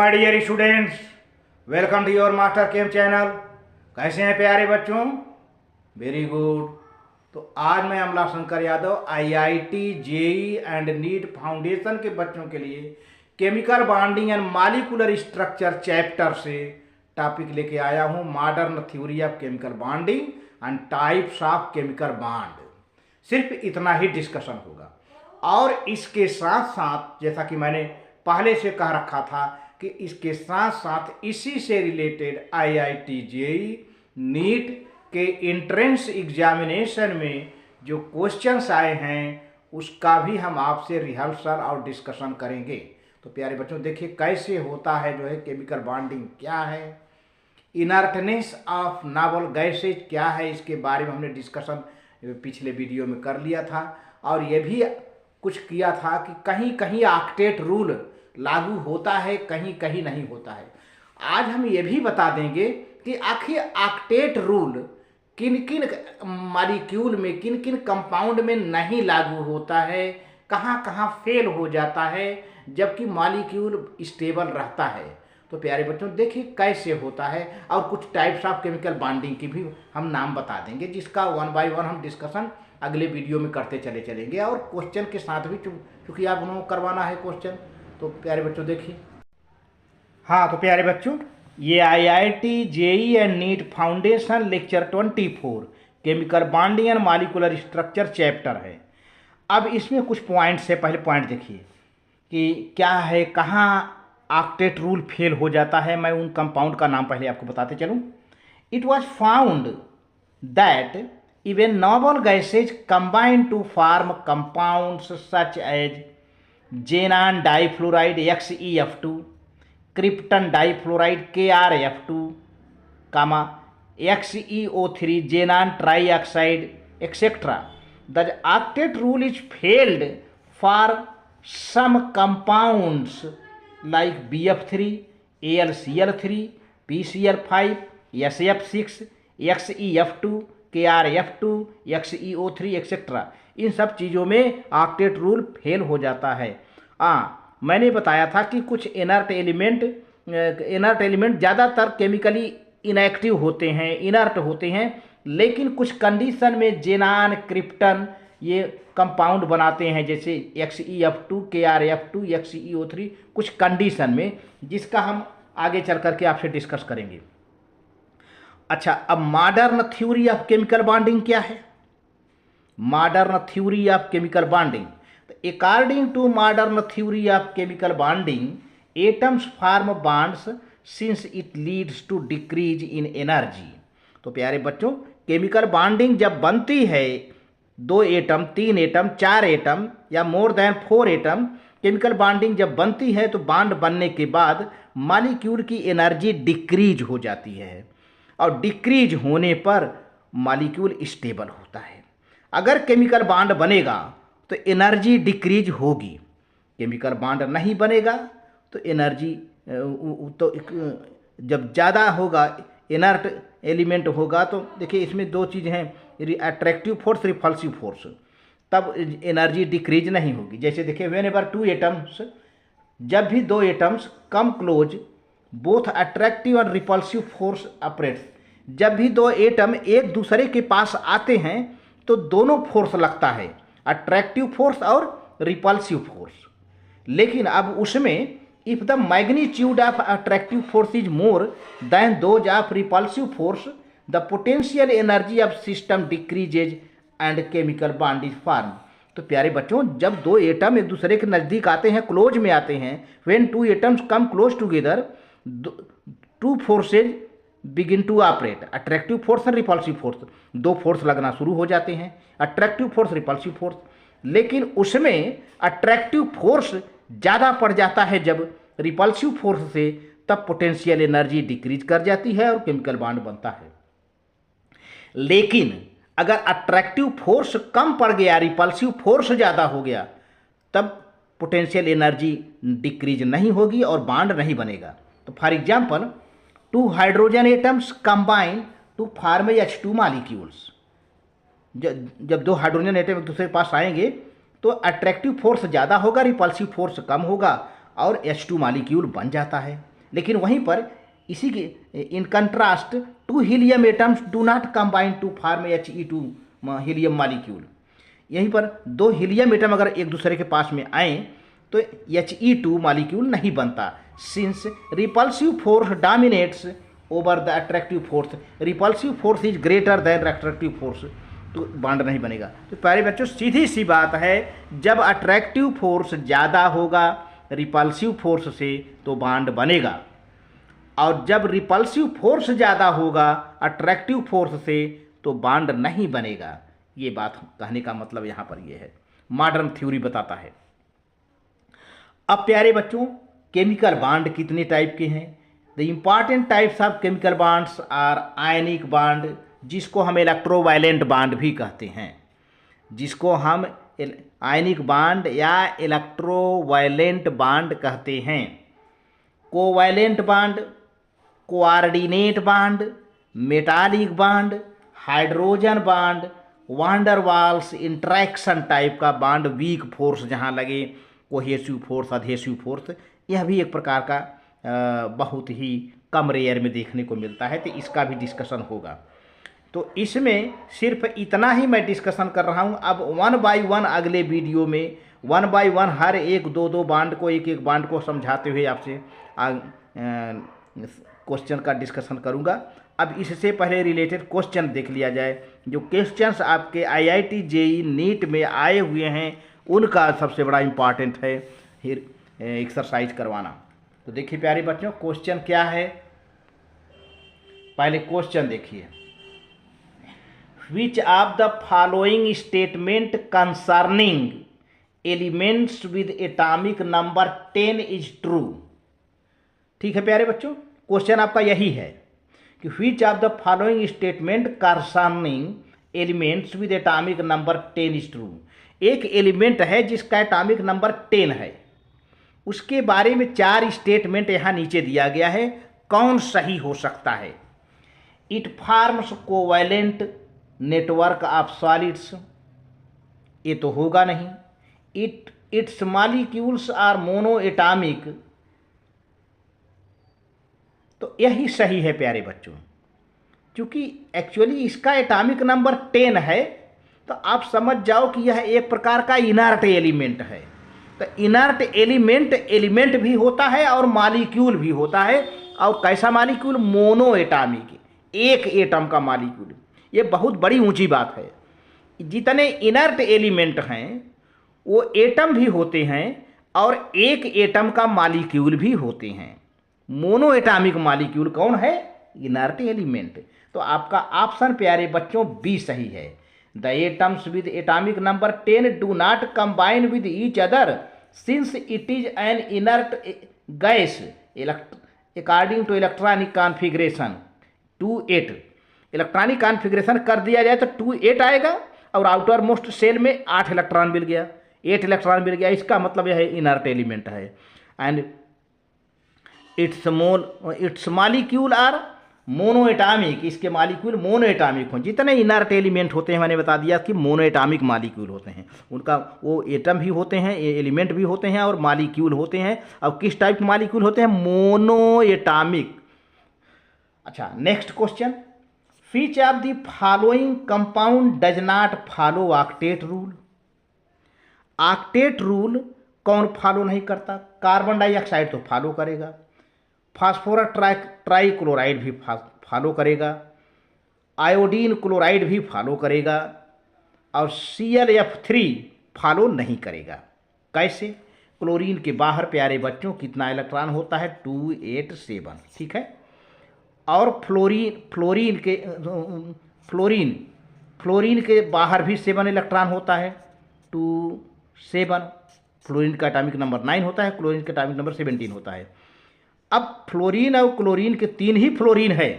My dear students, welcome to your master came channel. कैसे हैं प्यारे बच्चों? Very good. तो आज मैं Amla Shankar Yadav IIT JEE and NEET foundation के बच्चों के लिए chemical bonding and molecular structure chapter से टॉपिक लेके आया हूं, modern theory of chemical bonding and types of chemical bond. सिर्फ इतना ही डिस्कशन होगा और इसके साथ साथ जैसा कि मैंने पहले से कह रखा था कि इसके साथ साथ इसी से रिलेटेड आईआईटी जेई नीट के एंट्रेंस एग्जामिनेशन में जो क्वेश्चंस आए हैं उसका भी हम आपसे रिहर्सल और डिस्कशन करेंगे। तो प्यारे बच्चों देखिए कैसे होता है जो है केमिकल बॉन्डिंग, क्या है इनर्टनेस ऑफ नॉबल गैसेज क्या है, इसके बारे में हमने डिस्कशन पिछले वीडियो में कर लिया था और ये भी कुछ किया था कि कहीं कहीं ऑक्टेट रूल लागू होता है, कहीं कहीं नहीं होता है। आज हम ये भी बता देंगे कि आखिर ऑक्टेट रूल किन किन मॉलिक्यूल में, किन किन कंपाउंड में नहीं लागू होता है, कहाँ कहाँ फेल हो जाता है जबकि मॉलिक्यूल स्टेबल रहता है। तो प्यारे बच्चों देखिए कैसे होता है और कुछ टाइप्स ऑफ केमिकल बॉन्डिंग की भी हम नाम बता देंगे, जिसका वन बाय वन हम डिस्कशन अगले वीडियो में करते चले चलेंगे और क्वेश्चन के साथ भी चूँकि आप उन्होंने करवाना है क्वेश्चन। तो प्यारे बच्चों देखिए, हाँ तो प्यारे बच्चों ये IIT JEE and NEET foundation lecture 24 chemical bonding and molecular structure chapter है। अब इसमें कुछ पॉइंट्स है। पहले पॉइंट देखिए कि क्या है, कहाँ ऑक्टेट रूल फेल हो जाता है। मैं उन कंपाउंड का नाम पहले आपको बताते चलूँ। It was found that even noble gases combine to form compounds such as xenon difluoride XeF2, krypton difluoride KrF2, XeO3 xenon trioxide etcetera. The octet rule is failed for some compounds like BF3, AlCl3, PCl5, SF6, XeF2, KrF2, XeO3 etcetera. इन सब चीज़ों में octet rule fail हो जाता है। मैंने बताया था कि कुछ इनर्ट एलिमेंट ज़्यादातर केमिकली इनएक्टिव होते हैं, इनर्ट होते हैं, लेकिन कुछ कंडीशन में जेनान, क्रिप्टन ये कंपाउंड बनाते हैं, जैसे XeF2, KrF2, XeO3 कुछ कंडीशन में, जिसका हम आगे चल करके आपसे डिस्कस करेंगे। अच्छा, अब modern theory of chemical bonding क्या है? Modern theory of chemical bonding, according to modern theory of chemical bonding atoms form bonds since it leads to decrease in energy. तो प्यारे बच्चों केमिकल बॉन्डिंग जब बनती है, 2 एटम, 3 एटम, 4 एटम या more than 4 atom chemical bonding जब बनती है तो बॉन्ड बनने के बाद मॉलिक्यूल की एनर्जी डिक्रीज हो जाती है और डिक्रीज होने पर मॉलिक्यूल स्टेबल होता है। अगर केमिकल बॉन्ड बनेगा तो एनर्जी डिक्रीज होगी, केमिकल बॉन्ड नहीं बनेगा तो एनर्जी तो जब ज़्यादा होगा, इनर्ट एलिमेंट होगा, तो देखिए इसमें 2 चीज़ हैं, अट्रैक्टिव फोर्स, रिपल्सिव फोर्स, तब एनर्जी डिक्रीज नहीं होगी। जैसे देखिए व्हेनेवर 2 एटम्स, जब भी 2 atoms come close both attractive और रिपल्सिव फोर्स ऑपरेट्स, जब भी 2 एटम एक दूसरे के पास आते हैं तो दोनों फोर्स लगता है, अट्रैक्टिव फोर्स और रिपल्सिव फोर्स। लेकिन अब उसमें if the magnitude of attractive force is more than those of repulsive force the potential energy of system decreases and chemical bond is form. तो प्यारे बच्चों जब 2 एटम एक दूसरे के नज़दीक आते हैं, क्लोज में आते हैं, when 2 atoms come close together 2 forces begin to operate, attractive force और रिपल्सिव फोर्स, 2 फोर्स लगना शुरू हो जाते हैं, अट्रैक्टिव फोर्स, रिपल्सिव फोर्स। लेकिन उसमें अट्रैक्टिव फोर्स ज़्यादा पड़ जाता है जब रिपल्सिव फोर्स से, तब पोटेंशियल एनर्जी डिक्रीज कर जाती है और केमिकल बॉन्ड बनता है। लेकिन अगर अट्रैक्टिव फोर्स कम पड़ गया, रिपल्सिव फोर्स ज़्यादा हो गया, तब पोटेंशियल एनर्जी डिक्रीज नहीं होगी और बॉन्ड नहीं बनेगा। तो for example 2 hydrogen atoms combine to form H2 molecules. जब 2 हाइड्रोजन एटम एक दूसरे के पास आएंगे तो अट्रैक्टिव फोर्स ज़्यादा होगा, रिपल्सिव फोर्स कम होगा और H2 मॉलिक्यूल बन जाता है। लेकिन वहीं पर इसी के in contrast 2 helium atoms do not combine to form He2 helium molecule. यहीं पर 2 हीलियम एटम अगर एक दूसरे के पास में आए तो He2 मॉलिक्यूल नहीं बनता, since repulsive force dominates over the attractive force, repulsive force is greater than attractive force, तो बॉन्ड नहीं बनेगा। तो प्यारे बच्चों सीधी सी बात है, जब अट्रैक्टिव फोर्स ज़्यादा होगा रिपल्सिव फोर्स से तो बॉन्ड बनेगा, और जब रिपल्सिव फोर्स ज़्यादा होगा अट्रैक्टिव फोर्स से तो बॉन्ड नहीं बनेगा। ये बात कहने का मतलब यहाँ पर ये है, मॉडर्न थ्योरी बताता है। अब प्यारे बच्चों केमिकल बॉन्ड कितने टाइप के हैं? The important types of chemical bonds are ionic bond, जिसको हम इलेक्ट्रोवायलेंट बॉन्ड भी कहते हैं, जिसको हम आयनिक बॉन्ड या इलेक्ट्रोवायलेंट बॉन्ड कहते हैं। Covalent bond, coordinate bond, metallic bond, hydrogen bond, van der Waals interaction type का बॉन्ड, वीक फोर्स जहाँ लगे, कोहेसिव फोर्स, अधेसिव फोर्स, यह भी एक प्रकार का बहुत ही कम रेयर में देखने को मिलता है, तो इसका भी डिस्कशन होगा। तो इसमें सिर्फ इतना ही मैं डिस्कशन कर रहा हूँ। अब 1 बाय 1 अगले वीडियो में 1 बाय 1 हर एक 2-2 बॉन्ड को, एक बॉन्ड को समझाते हुए आपसे क्वेश्चन का डिस्कशन करूँगा। अब इससे पहले रिलेटेड क्वेश्चन देख लिया जाए, जो क्वेश्चंस आपके IIT JEE नीट में आए हुए हैं उनका सबसे बड़ा इम्पॉर्टेंट है एक्सरसाइज करवाना। तो देखिए प्यारे बच्चों क्वेश्चन क्या है, पहले क्वेश्चन देखिए। Which of the following statement concerning elements with atomic number 10 is true? ठीक है प्यारे बच्चों, क्वेश्चन आपका यही है कि which of the following statement concerning elements with atomic number 10 is true? एक एलिमेंट है जिसका एटॉमिक नंबर 10 है, उसके बारे में 4 स्टेटमेंट यहाँ नीचे दिया गया है, कौन सही हो सकता है? It forms covalent network of solids, ये तो होगा नहीं। It's molecules are mono atomic, तो यही सही है प्यारे बच्चों, क्योंकि एक्चुअली इसका एटॉमिक नंबर 10 है, तो आप समझ जाओ कि यह एक प्रकार का इनर्ट एलिमेंट है। तो इनर्ट एलिमेंट भी होता है और मॉलिक्यूल भी होता है, और कैसा मॉलिक्यूल? मोनो एटॉमिक, एक एटम का मॉलिक्यूल। ये बहुत बड़ी ऊंची बात है। जितने इनर्ट एलिमेंट हैं वो एटम भी होते हैं और एक एटम का मॉलिक्यूल भी होते हैं। मोनो एटॉमिक मॉलिक्यूल कौन है? Inert element. तो आपका ऑप्शन प्यारे बच्चों बी सही है। The atoms with atomic number 10 do not combine with each other since it is an inert gas according to electronic configuration 2-8। Electronic configuration कर दिया जाए तो 2-8 आएगा, और आउटर मोस्ट सेल में 8 इलेक्ट्रॉन मिल गया, 8 इलेक्ट्रॉन मिल गया। इसका मतलब यह है इनर्ट एलिमेंट है। And its molecule are mono atomic, इसके मॉलिक्यूल मोनो एटॉमिक हों। जितने इनर्ट एलिमेंट होते हैं मैंने बता दिया कि मोनो एटॉमिक मॉलिक्यूल होते हैं, उनका वो एटम भी होते हैं, एलिमेंट भी होते हैं और मॉलिक्यूल होते हैं। अब किस टाइप के मॉलिक्यूल होते हैं? Mono atomic. अच्छा next question, Which of the following compound does not follow octet rule? Octet rule कौन फॉलो नहीं करता? कार्बन डाइऑक्साइड तो फॉलो करेगा, फास्फोरस ट्राइक्लोराइड भी फॉलो करेगा, आयोडीन क्लोराइड भी फॉलो करेगा, और ClF3 फॉलो नहीं करेगा। कैसे? क्लोरीन के बाहर प्यारे बच्चों कितना इलेक्ट्रॉन होता है? 287, ठीक है। और फ्लोरीन के बाहर भी 7 इलेक्ट्रॉन होता है, 27। फ्लोरीन का एटॉमिक नंबर 9 होता है, क्लोरीन का एटॉमिक नंबर 17 होता है। अब फ्लोरीन और क्लोरीन के 3 ही फ्लोरीन है,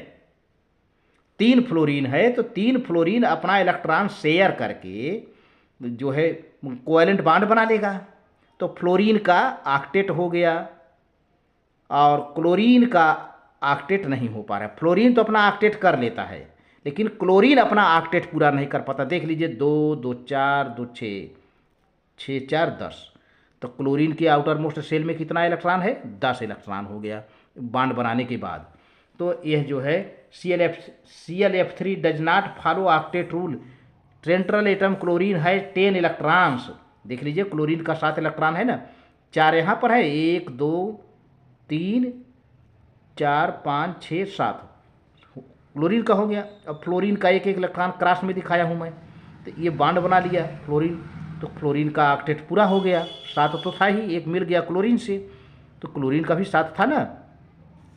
3 फ्लोरीन है, तो 3 फ्लोरीन अपना इलेक्ट्रॉन शेयर करके जो है कोवेलेंट बॉन्ड बना लेगा। तो फ्लोरीन का ऑक्टेट हो गया और क्लोरीन का ऑक्टेट नहीं हो पा रहा है। फ्लोरीन तो अपना ऑक्टेट कर लेता है, लेकिन क्लोरीन अपना ऑक्टेट पूरा नहीं कर पाता। देख लीजिए 2 2 4 2 6 6 4 10, तो क्लोरीन के आउटर मोस्ट सेल में कितना इलेक्ट्रॉन है? 10 इलेक्ट्रॉन हो गया। बॉन्ड बनाने के बाद। तो यह जो है ClF3 does not follow octet rule. Central atom chlorine है 10 इलेक्ट्रॉन्स। देख लीजिए क्लोरीन का 7 इलेक्ट्रॉन है ना, 4 यहाँ पर है, 1 2 3 4 5 6 7 क्लोरीन का हो गया। अब फ्लोरीन का एक एक इलेक्ट्रॉन क्रॉस में दिखाया हूँ मैं, तो ये बॉन्ड बना लिया फ्लोरीन, तो फ्लोरीन का ऑक्टेट पूरा हो गया। 7 तो था ही, एक मिल गया क्लोरीन से, तो क्लोरीन का भी 7 था ना,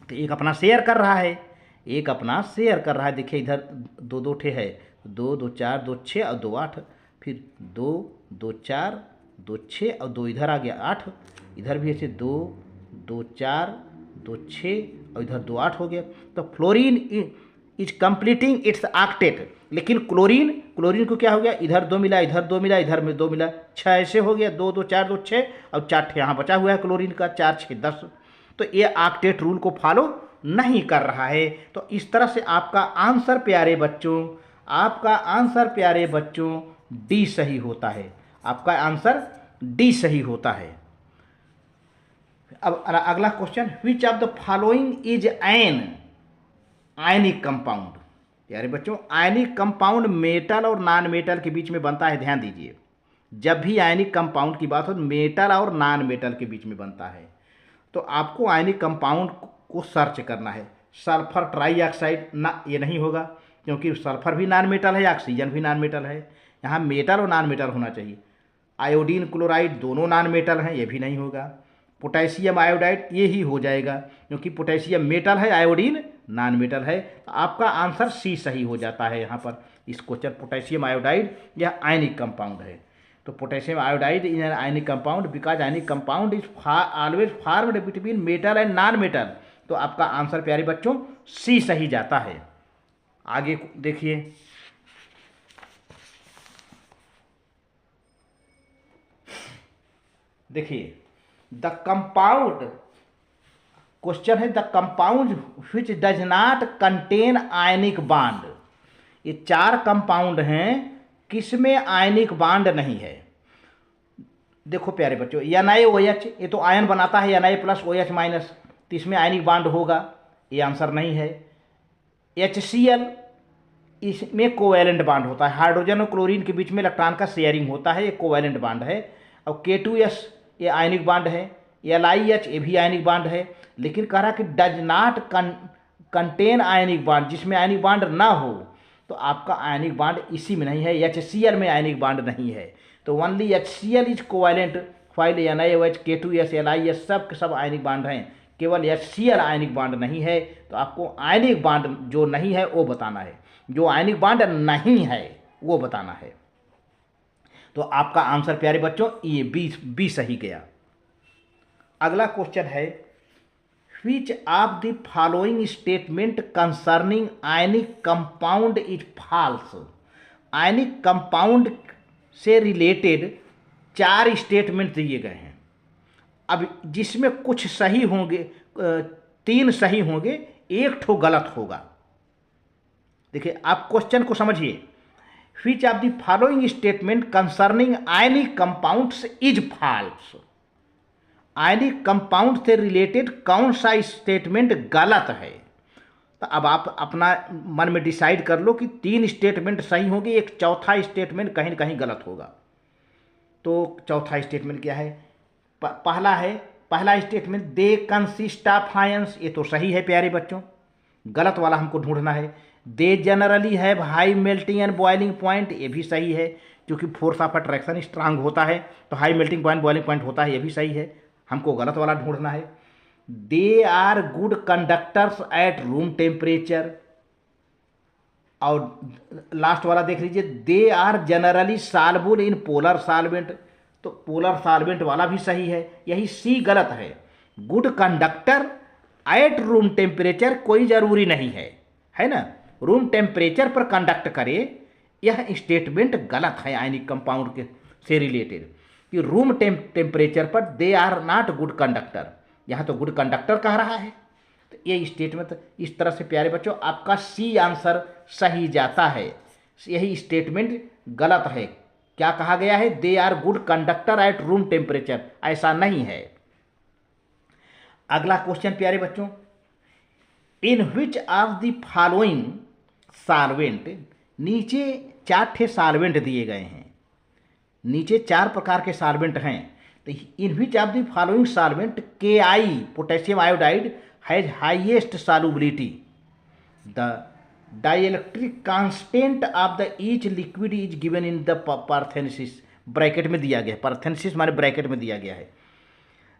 तो एक अपना शेयर कर रहा है, एक अपना शेयर कर रहा है। देखिए इधर 2 2 ठे है, 2 2 4 2 6 और 2 8, फिर 2 2 4 2 6 और 2 इधर आ गया 8, इधर भी ऐसे 2 2 4 2 6 और इधर 2 8 हो गया। तो fluorine is completing it's octet. लेकिन क्लोरीन को क्या हो गया, इधर 2 मिला, इधर 2 मिला, इधर में 2 मिला, 6 ऐसे हो गया, 2 2 4 2 6 और 4 यहाँ बचा हुआ है क्लोरीन का, 4 6 10। तो ये ऑक्टेट रूल को फॉलो नहीं कर रहा है। तो इस तरह से आपका आंसर प्यारे बच्चों, आपका आंसर प्यारे बच्चों डी सही होता है। आपका आंसर डी सही होता है। अब अगला question, which of the following is an ionic compound. प्यारे बच्चों आयनिक कंपाउंड मेटल और नॉन मेटल के बीच में बनता है। ध्यान दीजिए, जब भी आयनिक कंपाउंड की बात हो मेटल और नॉन मेटल के बीच में बनता है, तो आपको आयनिक कंपाउंड को सर्च करना है। सल्फर ट्राईऑक्साइड ना, ये नहीं होगा, क्योंकि सल्फर भी नॉन मेटल है, ऑक्सीजन भी नॉन मेटल है, यहाँ मेटल और नॉन मेटल होना चाहिए। आयोडीन क्लोराइड दोनों नॉन मेटल हैं, ये भी नहीं होगा। पोटेशियम आयोडाइड ये ही हो जाएगा, क्योंकि पोटेशियम मेटल है, आयोडीन नॉन मेटल है। तो आपका आंसर सी सही हो जाता है यहाँ पर। इस क्वेश्चन पोटेशियम आयोडाइड यह आयनिक कंपाउंड है। तो potassium iodide is an ionic compound because ionic compound is always formed between metal and non metal. तो आपका आंसर प्यारे बच्चों सी सही जाता है। आगे देखिए, द कंपाउंड, क्वेश्चन है the compound which does not contain ionic bond. ये 4 कंपाउंड हैं, किसमें आयनिक बॉन्ड नहीं है। देखो प्यारे बच्चों, NaOH ये तो आयन बनाता है, Na+OH-, तो इसमें आयनिक बॉन्ड होगा, ये आंसर नहीं है। HCl इसमें कोवैलेंट बॉन्ड होता है, हाइड्रोजन और क्लोरीन के बीच में इलेक्ट्रॉन का शेयरिंग होता है, ये कोवैलेंट बॉन्ड है। और K2S ये आयनिक बॉन्ड है, LiH ये भी आयनिक बॉन्ड है। लेकिन कह रहा कि does not contain ionic bond, जिसमें आयनिक बॉन्ड ना हो, तो आपका आयनिक बॉन्ड इसी में नहीं है। HCl में आयनिक बॉन्ड नहीं है, तो only HCl is covalent, file NaOH K2S LiH सब के सब आयनिक बॉन्ड हैं, केवल HCl आयनिक बॉन्ड नहीं है। तो आपको आयनिक बॉन्ड जो नहीं है वो बताना है, जो आयनिक बॉन्ड नहीं है वो बताना है। तो आपका आंसर प्यारे बच्चों ये बी सही गया। अगला क्वेश्चन है, which of the following statement concerning ionic compound is false. Ionic compound से रिलेटेड 4 स्टेटमेंट दिए गए हैं। अब जिसमें कुछ सही होंगे, 3 सही होंगे, 1 ठो गलत होगा। देखिए आप क्वेश्चन को समझिए, which of the following statement concerning ionic compounds is false. Ionic compound से रिलेटेड कौन सा स्टेटमेंट गलत है। तो अब आप अपना मन में डिसाइड कर लो कि 3 स्टेटमेंट सही होंगे, एक चौथा स्टेटमेंट कहीं न कहीं गलत होगा। तो चौथा स्टेटमेंट क्या है, पहला statement they consist of ions, ये तो सही है प्यारे बच्चों। गलत वाला हमको ढूंढना है। They generally have high melting and boiling point, ये भी सही है, क्योंकि फोर्स ऑफ अट्रैक्शन स्ट्रांग होता है, तो high melting point boiling point होता है, ये भी सही है। हमको गलत वाला ढूंढना है। They are good conductors at room temperature, और लास्ट वाला देख लीजिए, they are generally soluble in polar solvent, तो पोलर सॉल्वेंट वाला भी सही है, यही सी गलत है। Good conductor at room temperature कोई ज़रूरी नहीं है ना, रूम टेम्परेचर पर कंडक्ट करे, यह स्टेटमेंट गलत है आयनिक कंपाउंड के से रिलेटेड, कि रूम टेम्परेचर पर they are not good conductor, यहाँ तो गुड कंडक्टर कह रहा है। तो ये स्टेटमेंट इस तरह से प्यारे बच्चों आपका सी आंसर सही जाता है, यही स्टेटमेंट गलत है। क्या कहा गया है, they are good conductor at room temperature, ऐसा नहीं है। अगला क्वेश्चन प्यारे बच्चों, in which of the following solvent, नीचे 4 ठे सॉल्वेंट दिए गए हैं, नीचे 4 प्रकार के सॉल्वेंट हैं। तो in which of the following solvent Ki potassium iodide has highest solubility, the dielectric constant of the each liquid is given in the parenthesis, bracket में दिया गया है, पार्थेनेसिस माने ब्रैकेट में दिया गया है।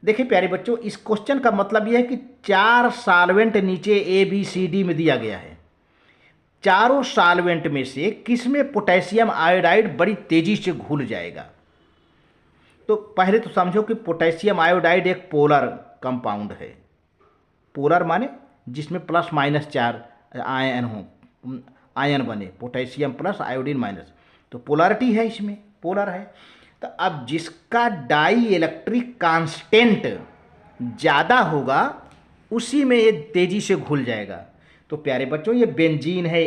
देखिए प्यारे बच्चों, इस क्वेश्चन का मतलब यह है कि 4 सॉल्वेंट नीचे ABCD में दिया गया है, चारों सॉल्वेंट में से किस में पोटेशियम आयोडाइड बड़ी तेजी से घुल जाएगा। तो पहले तो समझो कि पोटेशियम आयोडाइड एक पोलर कंपाउंड है। पोलर माने जिसमें +-4 आयन हो, आयन बने, पोटेशियम प्लस आयोडीन माइनस, तो पोलरिटी है, इसमें पोलर है। तो अब जिसका डाई इलेक्ट्रिक कांस्टेंट ज़्यादा होगा उसी में ये तेज़ी से घुल जाएगा। तो प्यारे बच्चों, ये बेंजीन है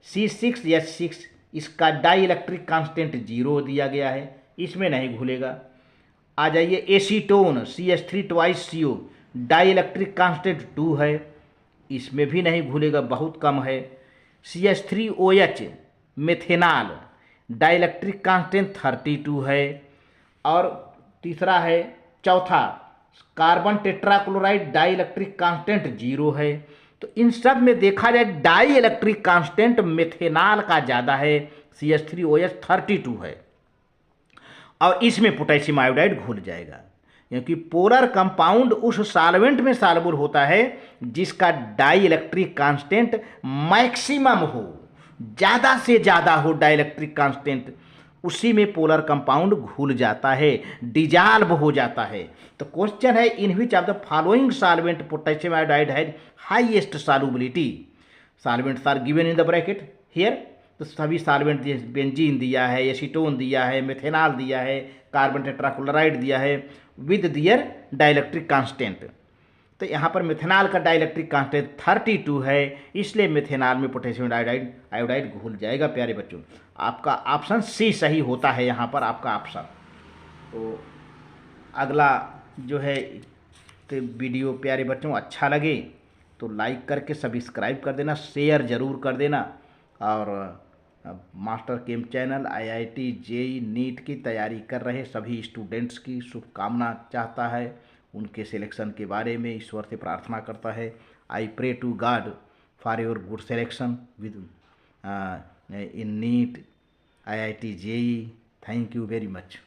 C6H6, इसका डाई इलेक्ट्रिक कांस्टेंट 0 दिया गया है, इसमें नहीं घुलेगा। आ जाइए acetone CH3CO, die electric constant 2 है, इसमें भी नहीं घुलेगा, बहुत कम है। CH3OH मेथेनॉल, डाइलेक्ट्रिक कांस्टेंट 32 है। और तीसरा है, चौथा कार्बन टेट्राक्लोराइड, डाइलेक्ट्रिक कांस्टेंट 0 है। तो इन सब में देखा जाए डाई इलेक्ट्रिक कांस्टेंट मेथेनॉल का ज़्यादा है, CH3OH 32 है, और इसमें पोटेशियम आयोडाइड घुल जाएगा, क्योंकि पोलर कंपाउंड उस सॉल्वेंट में सॉल्युबल होता है जिसका डाई इलेक्ट्रिक कांस्टेंट मैक्सिमम हो, ज़्यादा से ज़्यादा हो डाइलेक्ट्रिक कांस्टेंट, उसी में पोलर कंपाउंड घुल जाता है, डिजॉल्व हो जाता है। तो क्वेश्चन है, in which of the following solvent potassium iodide has highest solubility, solvents are given in the bracket here. तो सभी सॉल्वेंट दिए, बेंजीन दिया है, एसीटोन दिया है, मेथेनॉल दिया है, कार्बन टेट्राक्लोराइड दिया है विद दियर डाइलेक्ट्रिक कांस्टेंट। तो यहाँ पर मेथेनॉल का डाइलेक्ट्रिक कांस्टेंट 32 है, इसलिए मेथेनॉल में पोटेशियम आयोडाइड घुल जाएगा। प्यारे बच्चों, आपका ऑप्शन C सही होता है यहाँ पर आपका ऑप्शन। तो अगला जो है तो वीडियो प्यारे बच्चों अच्छा लगे तो लाइक करके सब्सक्राइब कर देना, शेयर ज़रूर कर देना, और मास्टर केम चैनल IIT JEE नीट की तैयारी कर रहे सभी स्टूडेंट्स की शुभकामना चाहता है, उनके सिलेक्शन के बारे में ईश्वर से प्रार्थना करता है। I pray to God for your good selection with in NEET IIT JEE। Thank you very much.